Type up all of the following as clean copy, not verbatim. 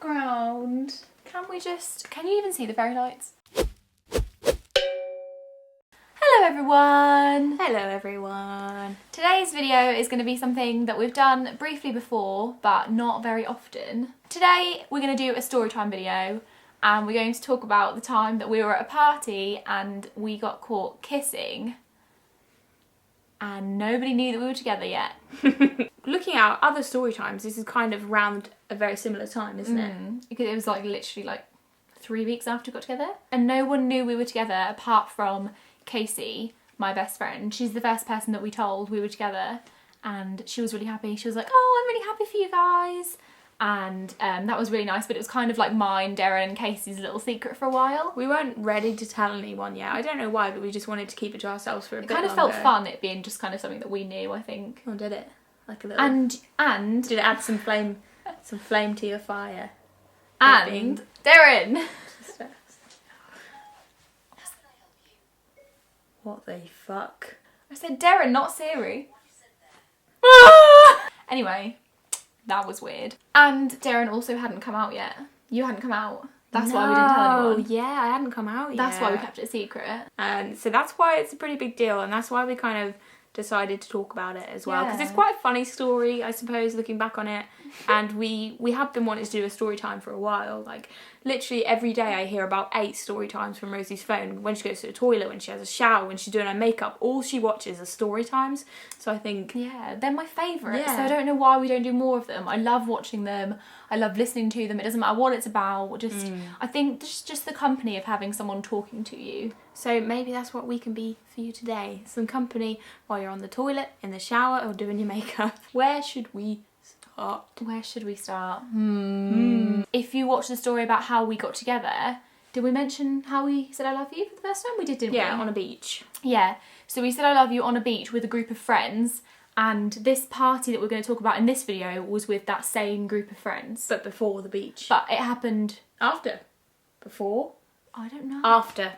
background. Can you even see the fairy lights? Hello everyone! Hello everyone! Today's video is going to be something that we've done briefly before, but not very often. Today we're going to do a storytime video, and we're going to talk about the time that we were at a party and we got caught kissing and nobody knew that we were together yet. Looking at other story times, this is kind of around a very similar time, isn't it? Because it was like literally like 3 weeks after we got together, and no one knew we were together apart from Casey, my best friend. She's the first person that we told we were together, and she was really happy. She was like, oh, I'm really happy for you guys. And that was really nice, but it was kind of like mine, Darren and Casey's little secret for a while. We weren't ready to tell anyone yet. I don't know why, but we just wanted to keep it to ourselves for a bit longer. It kind of felt fun, it being just kind of something that we knew, I think. Oh, did it? Like a little... And... Did it add some flame to your fire? And... Darren! What the fuck? I said Darren, not Siri. Anyway... That was weird. And Darren also hadn't come out yet. You hadn't come out. That's why we didn't tell anyone. Yeah, I hadn't come out yet. That's why we kept it a secret. And so that's why it's a pretty big deal, and that's why we kind of decided to talk about it as well. Because it's quite a funny story, I suppose, looking back on it. And we have been wanting to do a story time for a while. Like, literally every day I hear about 8 story times from Rosie's phone. When she goes to the toilet, when she has a shower, when she's doing her makeup, all she watches are story times. So I think... Yeah, they're my favourite. Yeah. So I don't know why we don't do more of them. I love watching them. I love listening to them. It doesn't matter what it's about. I think just the company of having someone talking to you. So maybe that's what we can be for you today. Some company while you're on the toilet, in the shower, or doing your makeup. Where should we start? Where should we start? If you watch the story about how we got together, did we mention how we said I love you for the first time? We did, didn't we? Yeah, on a beach. Yeah. So we said I love you on a beach with a group of friends, and this party that we're going to talk about in this video was with that same group of friends. But before the beach. But it happened... After? Before? I don't know. After.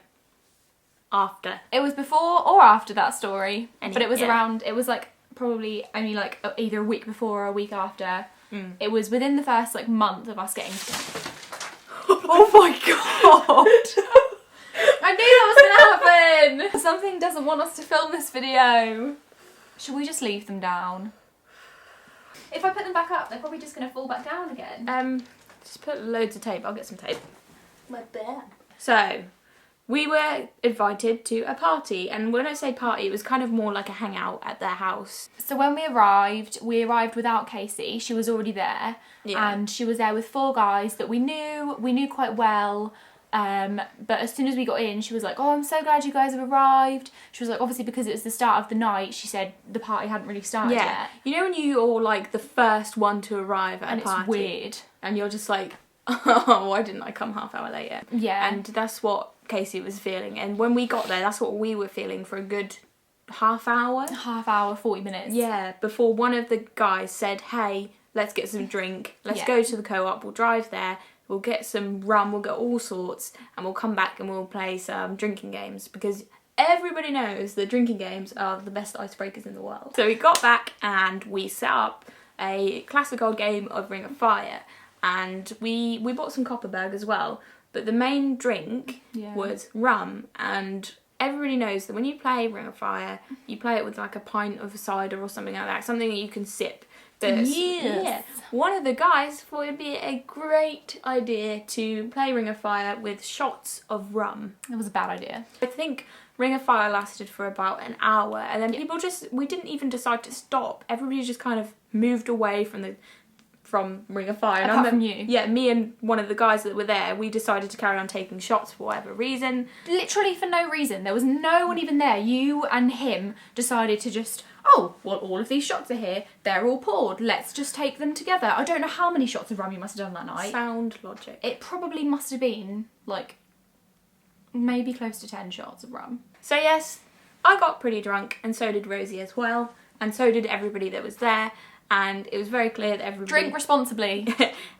It was before or after that story. But it was yeah. around... It was like probably only like either a week before or a week after. It was within the first like month of us getting together. Oh my god! I knew that was going to happen! Something doesn't want us to film this video. Should we just leave them down? If I put them back up, they're probably just going to fall back down again. Just put loads of tape. I'll get some tape. My bad. So, we were invited to a party, and when I say party, it was kind of more like a hangout at their house. So when we arrived without Casey. She was already there, and she was there with 4 guys that we knew quite well. But as soon as we got in, she was like, oh, I'm so glad you guys have arrived. She was like, obviously because it was the start of the night, she said the party hadn't really started yet. You know when you're like the first one to arrive at a party? And it's weird. And you're just like, oh, why didn't I come half hour later? Yeah. And that's what Casey was feeling. And when we got there, that's what we were feeling for a good half hour. Half hour, 40 minutes. Yeah, before one of the guys said, hey, let's get some drink. Let's go to the co-op. We'll drive there. We'll get some rum. We'll get all sorts. And we'll come back and we'll play some drinking games. Because everybody knows that drinking games are the best icebreakers in the world. So we got back and we set up a classic old game of Ring of Fire. And we bought some Copperberg as well. But the main drink was rum. And everybody knows that when you play Ring of Fire, you play it with like a pint of cider or something like that. Something that you can sip. Yeah, one of the guys thought it'd be a great idea to play Ring of Fire with shots of rum. It was a bad idea. I think Ring of Fire lasted for about an hour, and then we didn't even decide to stop. Everybody just kind of moved away from Ring of Fire. Apart from you. Yeah, me and one of the guys that were there, we decided to carry on taking shots for whatever reason. Literally for no reason. There was no one even there. You and him decided to just... Oh, well, all of these shots are here. They're all poured. Let's just take them together. I don't know how many shots of rum you must have done that night. Sound logic. It probably must have been, like, maybe close to 10 shots of rum. So yes, I got pretty drunk, and so did Rosie as well, and so did everybody that was there, and it was very clear that everybody... Drink responsibly.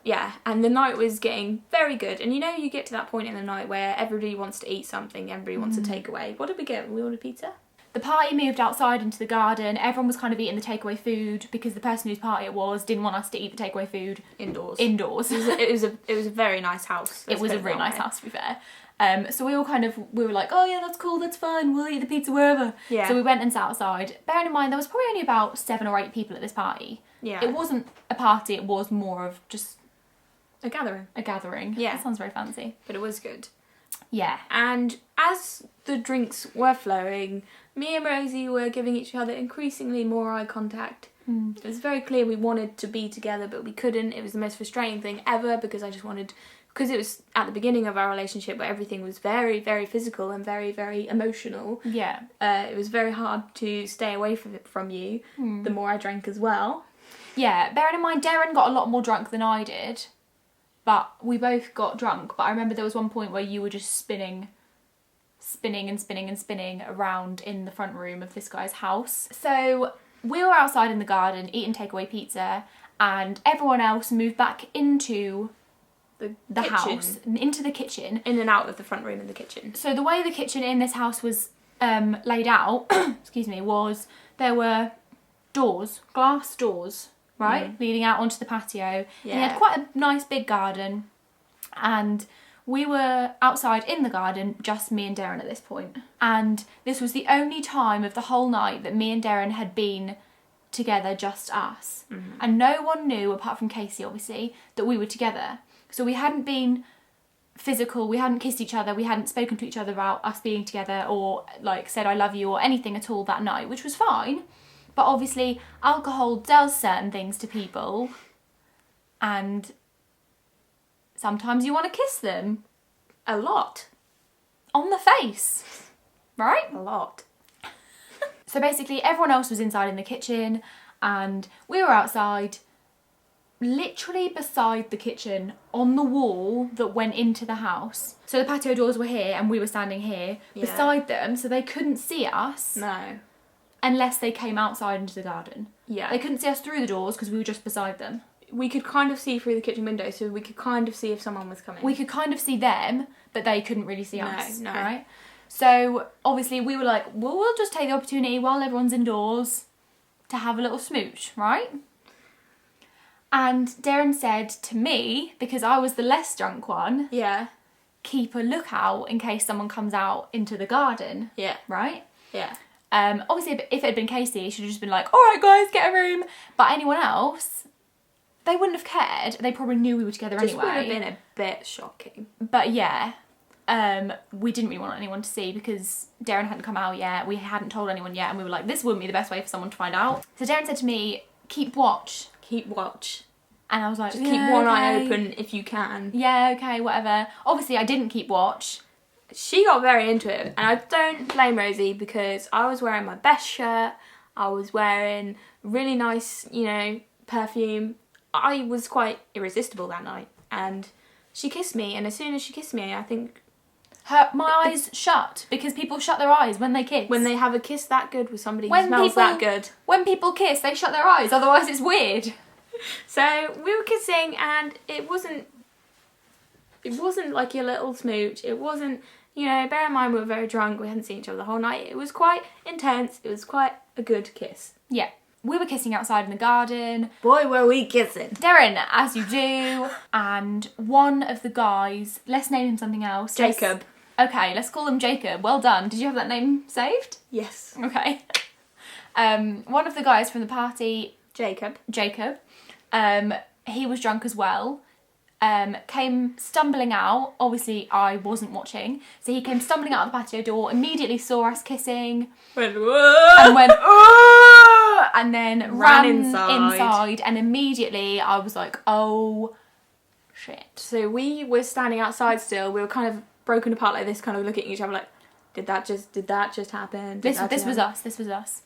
Yeah, and the night was getting very good, and you know you get to that point in the night where everybody wants to eat something, everybody wants a takeaway. What did we get? We ordered pizza? the party moved outside into the garden. Everyone was kind of eating the takeaway food because the person whose party it was didn't want us to eat the takeaway food Indoors. It was a very nice house. It was a really nice house, to be fair. So we were like, oh yeah, that's cool, that's fine, we'll eat the pizza wherever. Yeah. So we went and sat outside. Bearing in mind, there was probably only about 7 or 8 people at this party. Yeah. It wasn't a party, it was more of just a gathering. A gathering. Yeah. That sounds very fancy. But it was good. Yeah. And as the drinks were flowing, me and Rosie were giving each other increasingly more eye contact. It was very clear we wanted to be together, but we couldn't. It was the most frustrating thing ever because because it was at the beginning of our relationship where everything was very, very physical and very, very emotional. Yeah. It was very hard to stay away from you, the more I drank as well. Yeah, bearing in mind, Darren got a lot more drunk than I did, but we both got drunk. But I remember there was one point where you were just spinning around in the front room of this guy's house. So we were outside in the garden eating takeaway pizza, and everyone else moved back into the house, into the kitchen. In and out of the front room in the kitchen. So the way the kitchen in this house was laid out, excuse me, was there were doors, glass doors, right, leading out onto the patio. Yeah. And it had quite a nice big garden, and we were outside in the garden, just me and Darren at this point. And this was the only time of the whole night that me and Darren had been together, just us. And no one knew, apart from Casey obviously, that we were together. So we hadn't been physical, we hadn't kissed each other, we hadn't spoken to each other about us being together or like said I love you or anything at all that night, which was fine. But obviously alcohol does certain things to people, and sometimes you want to kiss them. A lot. On the face. Right? A lot. So basically everyone else was inside in the kitchen and we were outside, literally beside the kitchen on the wall that went into the house. So the patio doors were here and we were standing here beside them, so they couldn't see us. No. Unless they came outside into the garden. Yeah. They couldn't see us through the doors because we were just beside them. We could kind of see through the kitchen window, so we could kind of see if someone was coming. We could kind of see them, but they couldn't really see us. No. Right? So obviously we were like, well, we'll just take the opportunity while everyone's indoors to have a little smooch, right? And Darren said to me, because I was the less drunk one, Yeah. keep a lookout in case someone comes out into the garden. Yeah. Right? Yeah. Obviously, if it had been Casey, she would have just been like, all right, guys, get a room. But anyone else, they wouldn't have cared. They probably knew we were together Just anyway. would have been a bit shocking. But yeah, we didn't really want anyone to see because Darren hadn't come out yet. We hadn't told anyone yet. And we were like, this wouldn't be the best way for someone to find out. So Darren said to me, keep watch. Keep watch. And I was like, Just keep one eye open if you can. Yeah, okay, whatever. Obviously, I didn't keep watch. She got very into it, and I don't blame Rosie because I was wearing my best shirt, I was wearing really nice, perfume. I was quite irresistible that night, and she kissed me, and as soon as she kissed me, I think... My eyes shut, because people shut their eyes when they kiss. When they have a kiss that good with somebody who smells that good. When people kiss, they shut their eyes, otherwise it's weird. So, we were kissing, and it wasn't like your little smooch, it wasn't... bear in mind we were very drunk, we hadn't seen each other the whole night. It was quite intense, it was quite a good kiss. Yeah. We were kissing outside in the garden. Boy, were we kissing. Darren, as you do. And one of the guys, let's name him something else. Jacob. Okay, let's call him Jacob. Well done. Did you have that name saved? Yes. Okay. One of the guys from the party... Jacob. He was drunk as well. Came stumbling out. Obviously, I wasn't watching. So he came stumbling out of the patio door, immediately saw us kissing. Went, whoa! And went, oh! And then ran inside. And immediately I was like, oh, shit. So we were standing outside still. We were kind of broken apart like this, kind of looking at each other like, did that just happen? This was us.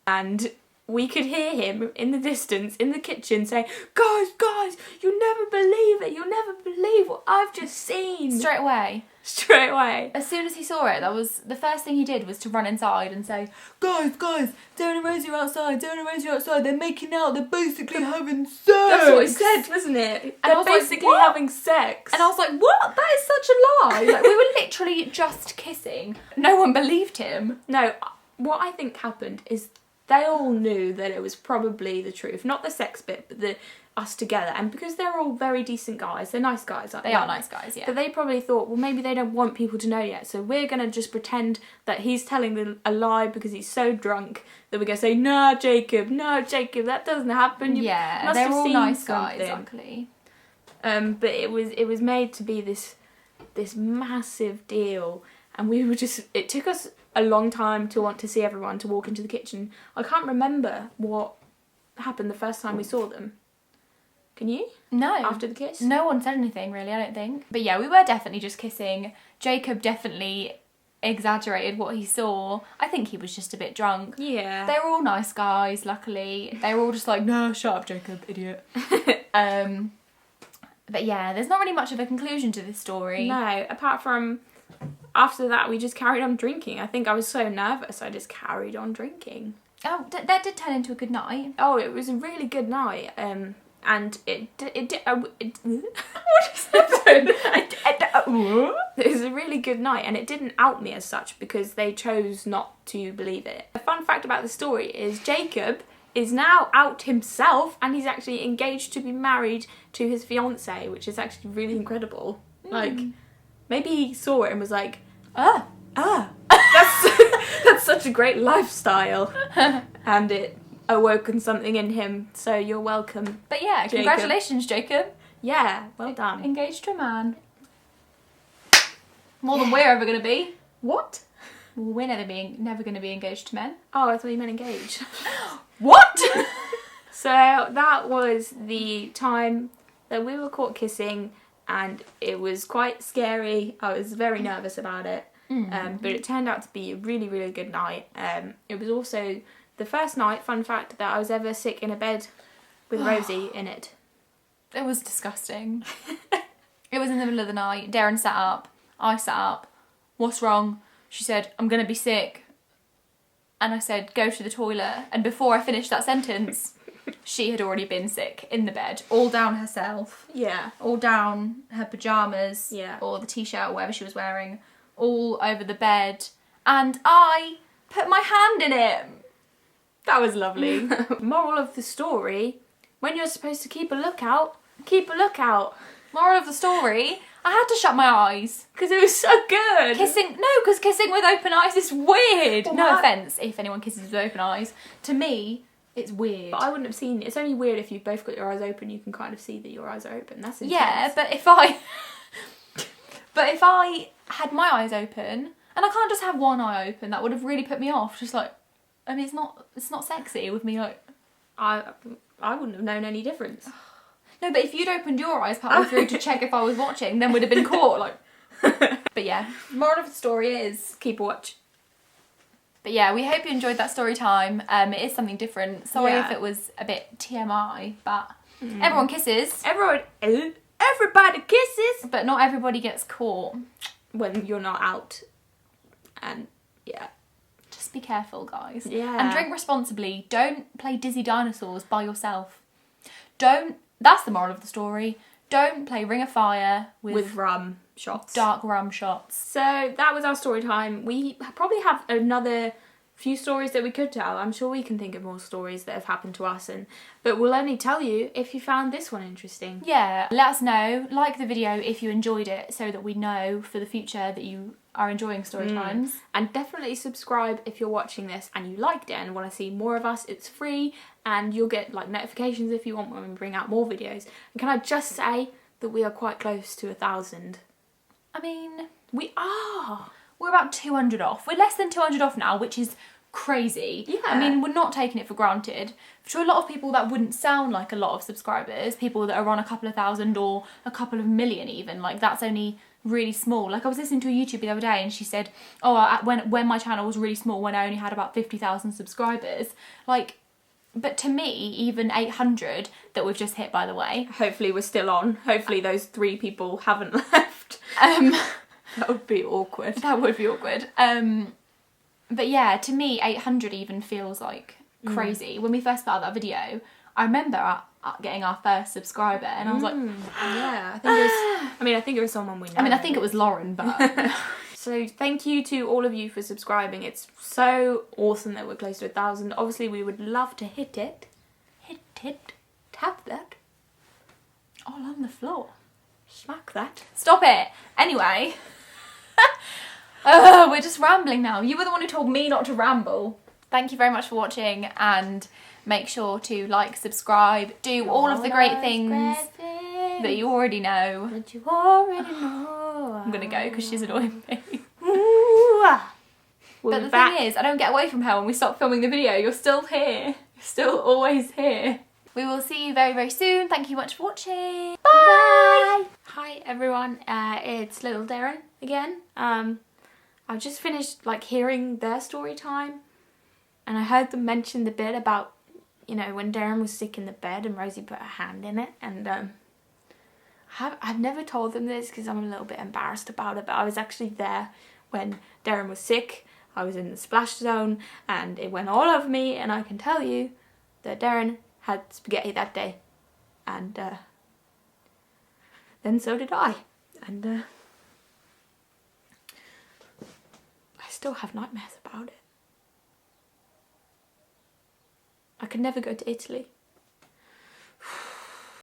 And... we could hear him in the distance, in the kitchen, saying, guys, you'll never believe it. You'll never believe what I've just seen. Straight away. straight away. As soon as he saw it, that was the first thing he did was to run inside and say, guys, Darren and Rosie are outside, they're making out, they're basically having sex. That's what he said, wasn't it? And I was basically like, having sex. And I was like, what? That is such a lie. Like, we were literally just kissing. No one believed him. No, what I think happened is they all knew that it was probably the truth. Not the sex bit, but the us together. And because they're all very decent guys, they're nice guys, aren't they? They are nice guys, yeah. But they probably thought, well, maybe they don't want people to know yet, so we're going to just pretend that he's telling a lie because he's so drunk that we're going to say, no, Jacob, that doesn't happen. You must they're have all seen nice something. guys, luckily. But it was made to be this massive deal, and we were just, it took us a long time to want to see everyone to walk into the kitchen. I can't remember what happened the first time we saw them. Can you? No. After the kiss? No one said anything, really, I don't think. But yeah, we were definitely just kissing. Jacob definitely exaggerated what he saw. I think he was just a bit drunk. Yeah. They were all nice guys, luckily. They were all just like, no, shut up, Jacob, idiot. But yeah, there's not really much of a conclusion to this story. No, apart from after that we just carried on drinking. I think I was so nervous I just carried on drinking. Oh, that did turn into a good night. Oh, it was a really good night. And it what just happened? It was a really good night, and it didn't out me as such because they chose not to believe it. A fun fact about the story is Jacob is now out himself, and he's actually engaged to be married to his fiancée, which is actually really incredible. Like, maybe he saw it and was like, that's such a great lifestyle, and it awoken something in him, so you're welcome. But yeah, Jacob. Congratulations, Jacob. Yeah, well done. Engaged to a man. More than we're ever going to be. What? Well, we're never going to be engaged to men. Oh, I thought you meant engaged. What? So that was the time that we were caught kissing, and it was quite scary. I was very nervous about it, but it turned out to be a really, really good night. It was also the first night, fun fact, that I was ever sick in a bed with Rosie in it. It was disgusting. It was in the middle of the night. Darren sat up. I sat up. What's wrong? She said, I'm going to be sick. And I said, go to the toilet. And before I finished that sentence, she had already been sick in the bed. All down herself. Yeah. All down her pyjamas. Yeah. Or the t-shirt or whatever she was wearing. All over the bed. And I put my hand in it. That was lovely. Moral of the story, when you're supposed to keep a lookout, keep a lookout. Moral of the story, I had to shut my eyes. Because it was so good. Because kissing with open eyes is weird. Well, no offence if anyone kisses with open eyes. To me, it's weird. But I wouldn't have seen it. It's only weird if you've both got your eyes open, you can kind of see that your eyes are open. That's intense. Yeah, but if I had my eyes open, and I can't just have one eye open, that would have really put me off. Just like, I mean, it's not sexy with me like... I wouldn't have known any difference. No, but if you'd opened your eyes partway through to check if I was watching, then we'd have been caught, like... But yeah, moral of the story is... keep a watch. But yeah, we hope you enjoyed that story time. It is something different. Sorry Yeah. if it was a bit TMI, but everyone kisses. Everybody kisses! But not everybody gets caught. When you're not out. And, yeah. Just be careful, guys. Yeah. And drink responsibly. Don't play Dizzy Dinosaurs by yourself. That's the moral of the story. Don't play Ring of Fire With rum shots. dark rum shots. So that was our story time. We probably have another few stories that we could tell. I'm sure we can think of more stories that have happened to us, but we'll only tell you if you found this one interesting. Yeah, let us know. Like the video if you enjoyed it so that we know for the future that you are enjoying story times. And definitely subscribe if you're watching this and you liked it and want to see more of us. It's free and you'll get like notifications if you want when we bring out more videos. And can I just say that we are quite close to 1,000. I mean, We are. we're about 200 off. We're less than 200 off now, which is crazy. Yeah. I mean, we're not taking it for granted. To a lot of people, that wouldn't sound like a lot of subscribers. People that are on a couple of thousand or a couple of million even. Like, that's only really small. Like, I was listening to a YouTuber the other day and she said, oh, when my channel was really small, when I only had about 50,000 subscribers. Like, but to me, even 800 that we've just hit, by the way. Hopefully we're still on. Hopefully those 3 people haven't left. That would be awkward. That would be awkward. But yeah, to me, 800 even feels like crazy. When we first put out that video, I remember getting our first subscriber, and I was like, yeah, I think it was someone we know. I think it was Lauren, but so thank you to all of you for subscribing. It's so awesome that we're close to 1,000. Obviously, we would love to hit it. Tap that. all on the floor. Smack that. Stop it. Anyway, we're just rambling now. You were the one who told me not to ramble. Thank you very much for watching, and make sure to like, subscribe, do all of the great things that you already know. That you already know. I'm gonna go because she's annoying me. We'll But the thing is, I don't get away from her when we stop filming the video. You're still here. You're still always here. We will see you very, very soon. Thank you much for watching. Bye! Hi everyone, it's little Darren again. I've just finished like hearing their story time, and I heard them mention the bit about, you know, when Darren was sick in the bed and Rosie put her hand in it, and I've never told them this because I'm a little bit embarrassed about it, but I was actually there when Darren was sick. I was in the splash zone and it went all over me, and I can tell you that Darren had spaghetti that day, and then so did I, and I still have nightmares about it. I could never go to Italy.